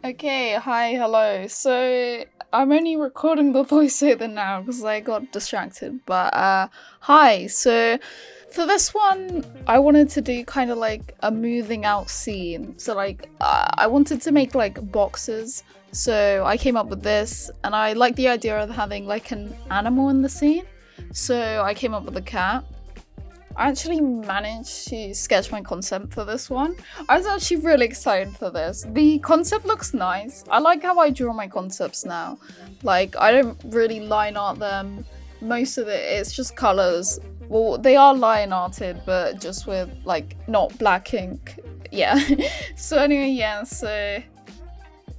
Okay, hi, hello. So I'm only recording the voiceover now because I got distracted. But hi. So for this one, I wanted to do kind of like a moving out scene. So like I wanted to make like boxes. So I came up with this, and I like the idea of having like an animal in the scene. So I came up with a cat. I actually managed to sketch my concept for this one. I was actually really excited for this. The concept looks nice. I like how I draw my concepts now. Like, I don't really line art them. Most of it's just colors. Well, they are line arted, but just with, like, not black ink. Yeah. So anyway, so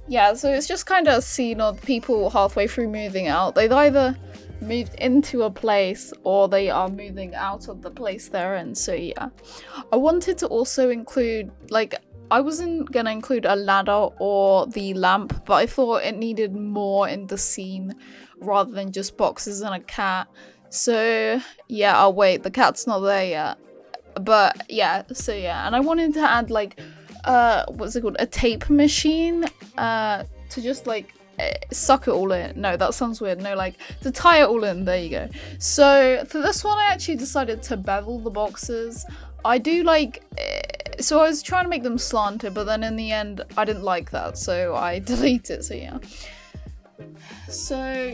it's just kind of a scene of people halfway through moving out. They've either moved into a place or they are moving out of the place they're in. So yeah, I wanted to also include, like, I wasn't gonna include a ladder or the lamp, but I thought it needed more in the scene rather than just boxes and a cat. So yeah, oh wait, the cat's not there yet. But yeah, and I wanted to add like what's it called, a tape machine to just like suck it all in. No, that sounds weird. No, like to tie it all in. There you go. So for this one, I actually decided to bevel the boxes. I do like so I was trying to make them slanted, but then in the end I didn't like that, so I deleted it. So yeah, so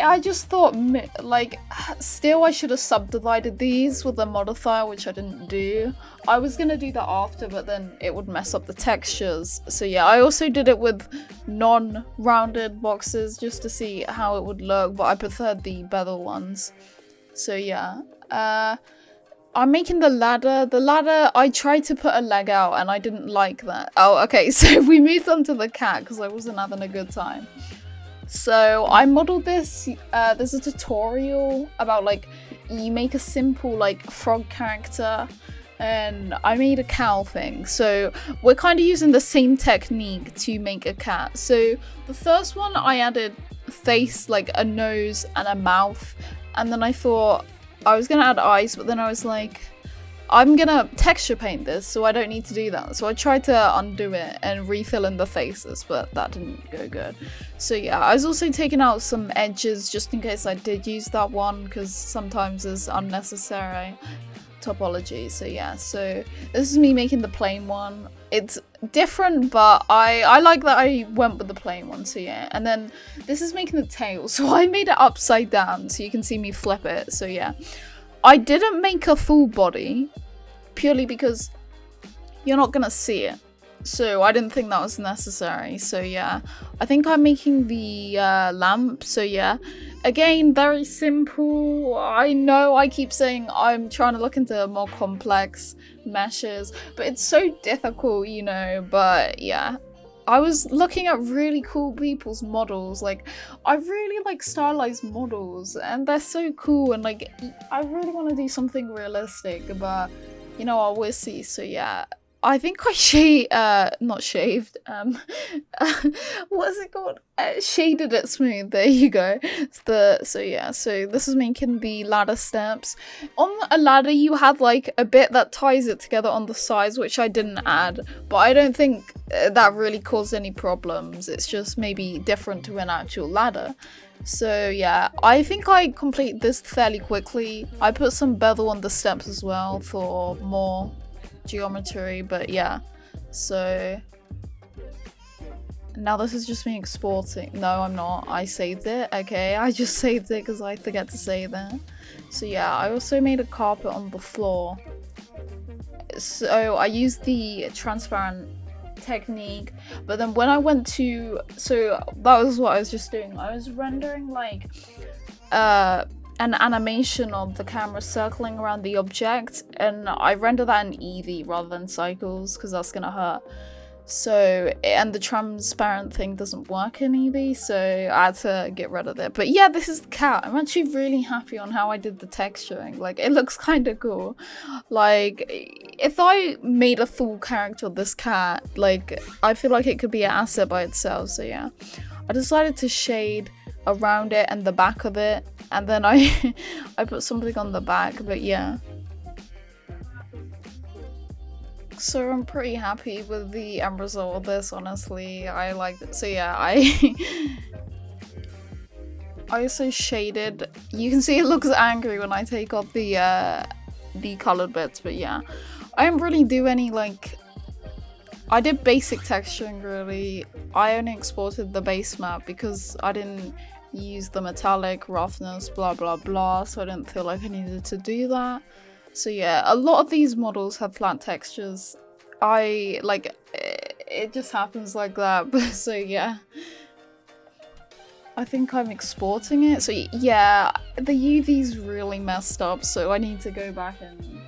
I just thought, like, still I should have subdivided these with a modifier, which I didn't do. I was gonna do that after, but then it would mess up the textures. So yeah, I also did it with non-rounded boxes just to see how it would look, but I preferred the bevel ones. So yeah, I'm making the ladder. The ladder, I tried to put a leg out and I didn't like that. Oh, okay, so we moved on to the cat because I wasn't having a good time. So I modeled this, there's a tutorial about like, you make a simple like frog character, and I made a cow thing. So we're kind of using the same technique to make a cat. So the first one I added face, like a nose and a mouth, and then I thought I was gonna add eyes, but then I was like, I'm gonna texture paint this, so I don't need to do that. So I tried to undo it and refill in the faces, but that didn't go good. So yeah, I was also taking out some edges just in case I did use that one, because sometimes there's unnecessary topology. So yeah, so this is me making the plain one. It's different, but I like that I went with the plain one. So yeah, and then this is making the tail. So I made it upside down so you can see me flip it. So yeah. I didn't make a full body purely because you're not gonna see it, so I didn't think that was necessary. So yeah, I think I'm making the lamp. So yeah, again, very simple. I know I keep saying I'm trying to look into more complex meshes, but it's so difficult, you know. But yeah, I was looking at really cool people's models. Like, I really like stylized models, and they're so cool, and like, I really want to do something realistic, but you know, I will see. So yeah, I think I not shaved, what is it called? Shaded it smooth. There you go. So yeah, so this is making the ladder steps. On a ladder, you have like a bit that ties it together on the sides, which I didn't add, but I don't think that really caused any problems. It's just maybe different to an actual ladder. So yeah, I think I complete this fairly quickly. I put some bevel on the steps as well for more geometry, but yeah, so now this is just me exporting. No, I'm not. I saved it. Okay, I just saved it because I forget to save it. So yeah, I also made a carpet on the floor. So I used the transparent technique, but then when I went to, so that was what I was just doing. I was rendering like an animation of the camera circling around the object, and I render that in Eevee rather than Cycles because that's gonna hurt. So, and the transparent thing doesn't work in Eevee, so I had to get rid of it. But yeah, this is the cat. I'm actually really happy on how I did the texturing. Like, it looks kind of cool. Like, if I made a full character of this cat, like, I feel like it could be an asset by itself. So yeah, I decided to shade around it and the back of it, and then I put something on the back. But yeah, So I'm pretty happy with the end result of this, honestly. I liked it. So yeah, I also shaded. You can see it looks angry when I take off the colored bits, but yeah. I didn't really do any like... I did basic texturing really. I only exported the base map because I didn't use the metallic, roughness, blah blah blah, so I didn't feel like I needed to do that. So yeah, a lot of these models have flat textures. It just happens like that, but so yeah. I think I'm exporting it. So yeah, the UV's really messed up, so I need to go back and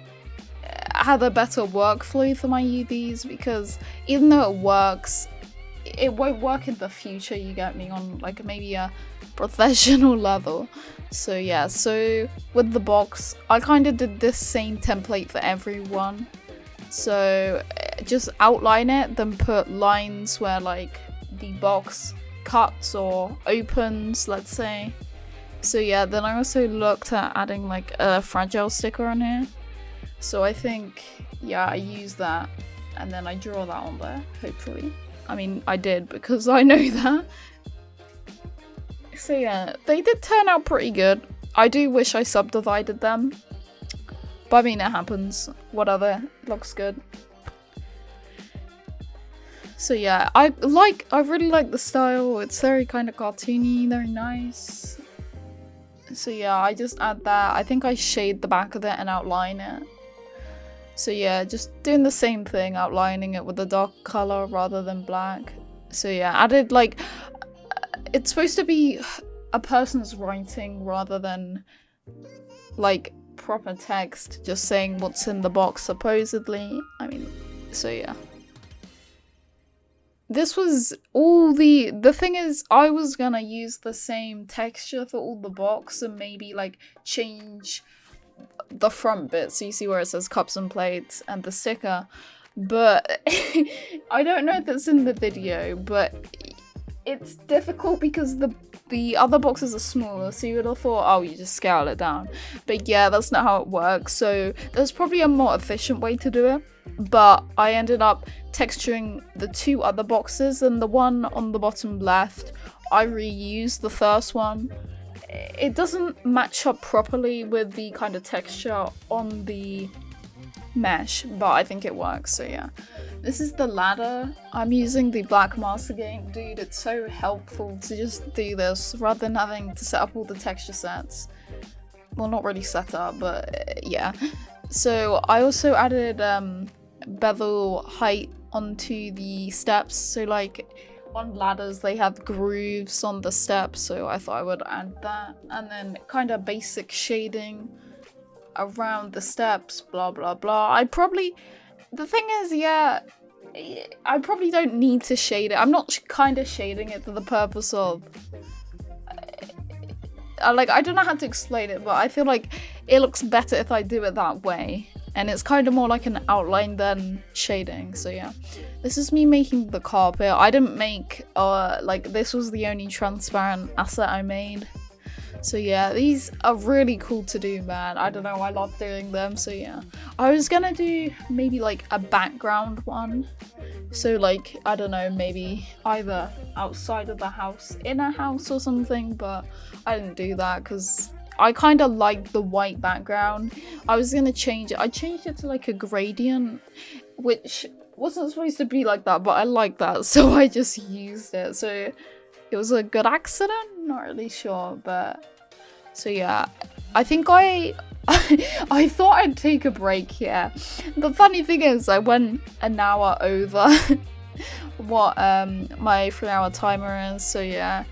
have a better workflow for my UVs, because even though it works, it won't work in the future, you get me, on like maybe a professional level. So yeah, so with the box, I kind of did this same template for everyone. So just outline it, then put lines where like the box cuts or opens, let's say. So yeah, then I also looked at adding like a fragile sticker on here. So I think, yeah, I use that and then I draw that on there, hopefully. I mean, I did because I know that. So yeah, they did turn out pretty good. I do wish I subdivided them. But I mean, it happens. Whatever, it looks good. So yeah, I really like the style. It's very kind of cartoony, very nice. So yeah, I just add that. I think I shade the back of it and outline it. So yeah, just doing the same thing, outlining it with a dark color rather than black. So yeah, added like, it's supposed to be a person's writing rather than like proper text, just saying what's in the box supposedly. I mean, so yeah. This was all the thing is, I was gonna use the same texture for all the box and maybe like change the front bit, so you see where it says cups and plates and the sticker, but I don't know if it's in the video, but it's difficult because the other boxes are smaller, so you would have thought, oh, you just scale it down, but yeah, that's not how it works. So there's probably a more efficient way to do it, but I ended up texturing the two other boxes, and the one on the bottom left, I reused the first one. It doesn't match up properly with the kind of texture on the mesh, but I think it works, so yeah. This is the ladder. I'm using the Black Master Game. Dude, it's so helpful to just do this rather than having to set up all the texture sets. Well, not really set up, but yeah. So I also added bevel height onto the steps, so like on ladders they have grooves on the steps, so I thought I would add that, and then kind of basic shading around the steps, blah blah blah. The thing is, yeah, I probably don't need to shade it. I'm not kind of shading it for the purpose of like, I don't know how to explain it, but I feel like it looks better if I do it that way, and it's kind of more like an outline than shading. So yeah, this is me making the carpet. I didn't make like, this was the only transparent asset I made. So yeah, these are really cool to do, man. I don't know, I love doing them. So yeah, I was gonna do maybe like a background one, so like, I don't know, maybe either outside of the house, in a house or something, but I didn't do that because I kind of like the white background. I was gonna change it. I changed it to like a gradient, which wasn't supposed to be like that, but I like that, so I just used it. So it was a good accident, not really sure, but so yeah, I think I thought I'd take a break here. The funny thing is, I went an hour over what my 3-hour timer is, so yeah.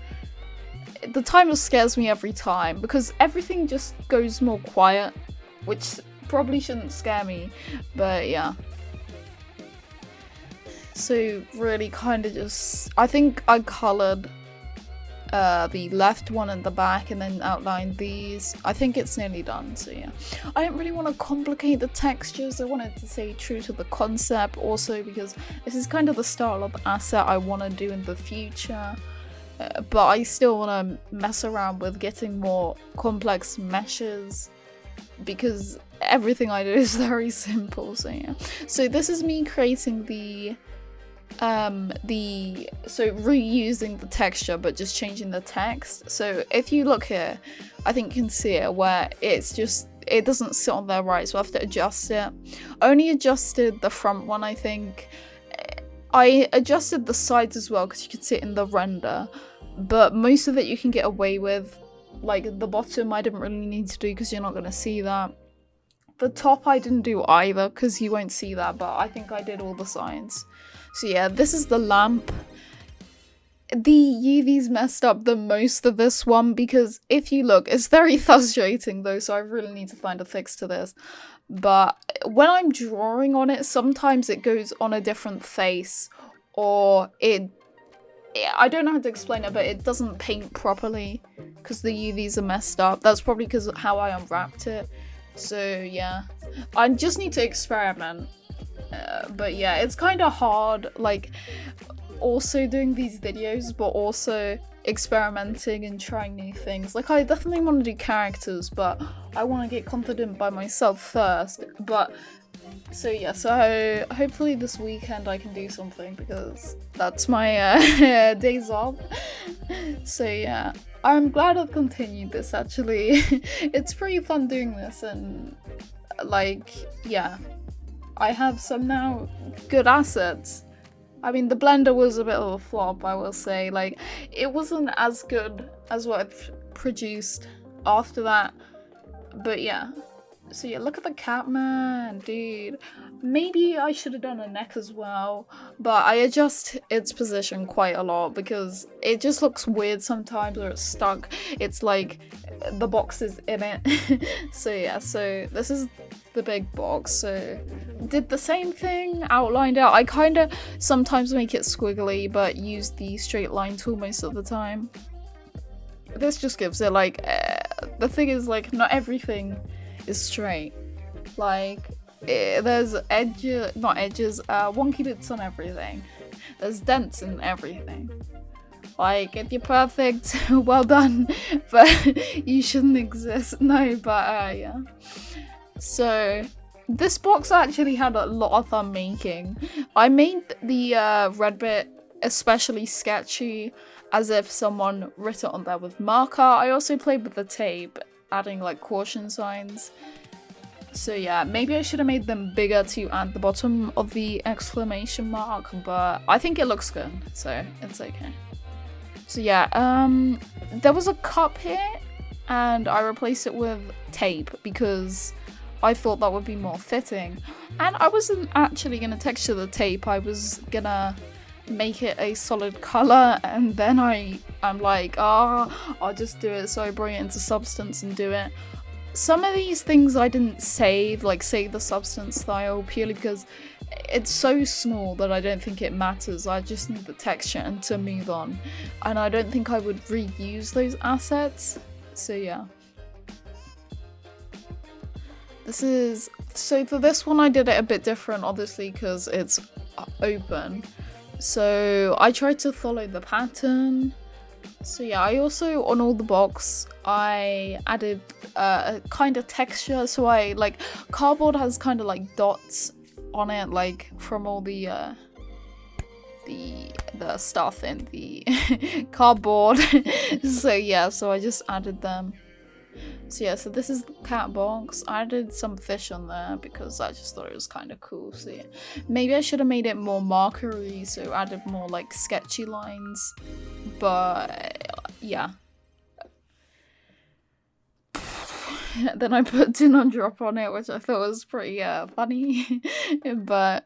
The timer scares me every time because everything just goes more quiet, which probably shouldn't scare me, but yeah. So really kind of just, I think I coloured the left one and the back and then outlined these. I think it's nearly done, so yeah. I didn't really want to complicate the textures. I wanted to stay true to the concept also because this is kind of the style of asset I want to do in the future. But I still want to mess around with getting more complex meshes. because everything I do is very simple. So yeah, so this is me creating reusing the texture but just changing the text. So if you look here, I think you can see it where it doesn't sit on there right, so I have to adjust it. I only adjusted the front one, I think. I adjusted the sides as well because you could see it in the render, but most of it you can get away with. Like the bottom I didn't really need to do because you're not going to see that. The top I didn't do either because you won't see that, but I think I did all the sides. So yeah, this is the lamp. The UV's messed up the most of this one because if you look, it's very frustrating though, so I really need to find a fix to this. But when I'm drawing on it, sometimes it goes on a different face, or I don't know how to explain it, but it doesn't paint properly because the UVs are messed up. That's probably because of how I unwrapped it. So yeah, I just need to experiment. But yeah, it's kind of hard, like, also doing these videos, but also experimenting and trying new things. Like, I definitely want to do characters, but I want to get confident by myself first. But so yeah, so hopefully this weekend I can do something because that's my days off. So yeah, I'm glad I've continued this actually. It's pretty fun doing this, and like, yeah, I have some now good assets. I mean, the Blender was a bit of a flop, I will say. Like, it wasn't as good as what I've produced after that. But yeah. So yeah, look at the Catman, dude. Maybe I should have done a neck as well, but I adjust its position quite a lot because it just looks weird sometimes, or it's stuck. It's like the box is in it. So yeah, so this is the big box. So did the same thing, outlined out. I kind of sometimes make it squiggly, but use the straight line tool most of the time. This just gives it like, the thing is, like, not everything is straight. Like, there's wonky bits on everything. There's dents in everything. Like, if you're perfect, well done, but you shouldn't exist. No, but yeah. So this box actually had a lot of fun making. I made the red bit especially sketchy, as if someone wrote it on there with marker. I also played with the tape, adding like caution signs. So yeah, maybe I should have made them bigger to add the bottom of the exclamation mark, but I think it looks good, so it's okay. So yeah, there was a cup here, and I replaced it with tape because I thought that would be more fitting. And I wasn't actually gonna texture the tape, I was gonna make it a solid color, and then I'm like, I'll just do it. So I bring it into Substance and do it. Some of these things I didn't save, like save the Substance style, purely because it's so small that I don't think it matters. I just need the texture and to move on, and I don't think I would reuse those assets. So yeah, so for this one I did it a bit different, obviously, because it's open. So I tried to follow the pattern. So yeah, I also, on all the box, I added a kind of texture. So I, like, cardboard has kind of like dots on it, like from all the stuff in the cardboard. So yeah, so I just added them. So yeah, so this is the cat box. I added some fish on there because I just thought it was kind of cool. So yeah, maybe I should have made it more markery, so added more like sketchy lines. But yeah. Then I put Do Not Drop on it, which I thought was pretty funny. But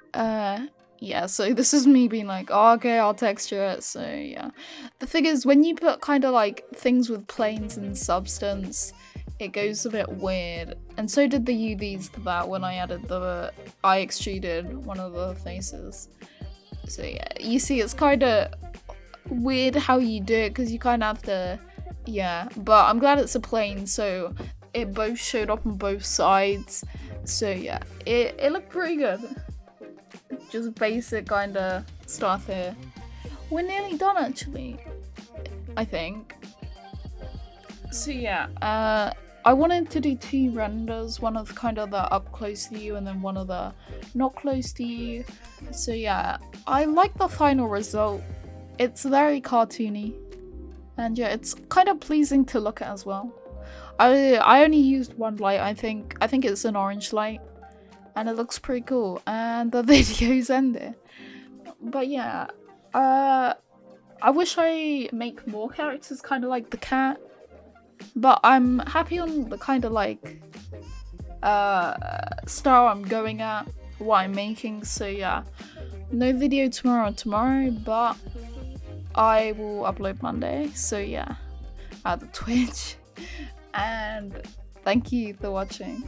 yeah, so this is me being like, oh, okay, I'll texture it. So yeah, the thing is, when you put kind of like things with planes and Substance, it goes a bit weird. And so did the UVs to that when I added I extruded one of the faces. So yeah, you see it's kind of weird how you do it because you kind of have to, yeah, but I'm glad it's a plane, so it both showed up on both sides. So yeah, it looked pretty good. Just basic kind of stuff here. We're nearly done actually, I think. So yeah, I wanted to do two renders, one of kind of the up close to you and then one of the not close to you. So yeah, I like the final result. It's very cartoony, and yeah, it's kind of pleasing to look at as well. I only used one light. I think it's an orange light, and it looks pretty cool. And the video's ended. But yeah, I wish I make more characters kind of like the cat, but I'm happy on the kind of like style I'm going at, what I'm making. So yeah, no video tomorrow, but I will upload Monday. So yeah, at the Twitch, and thank you for watching.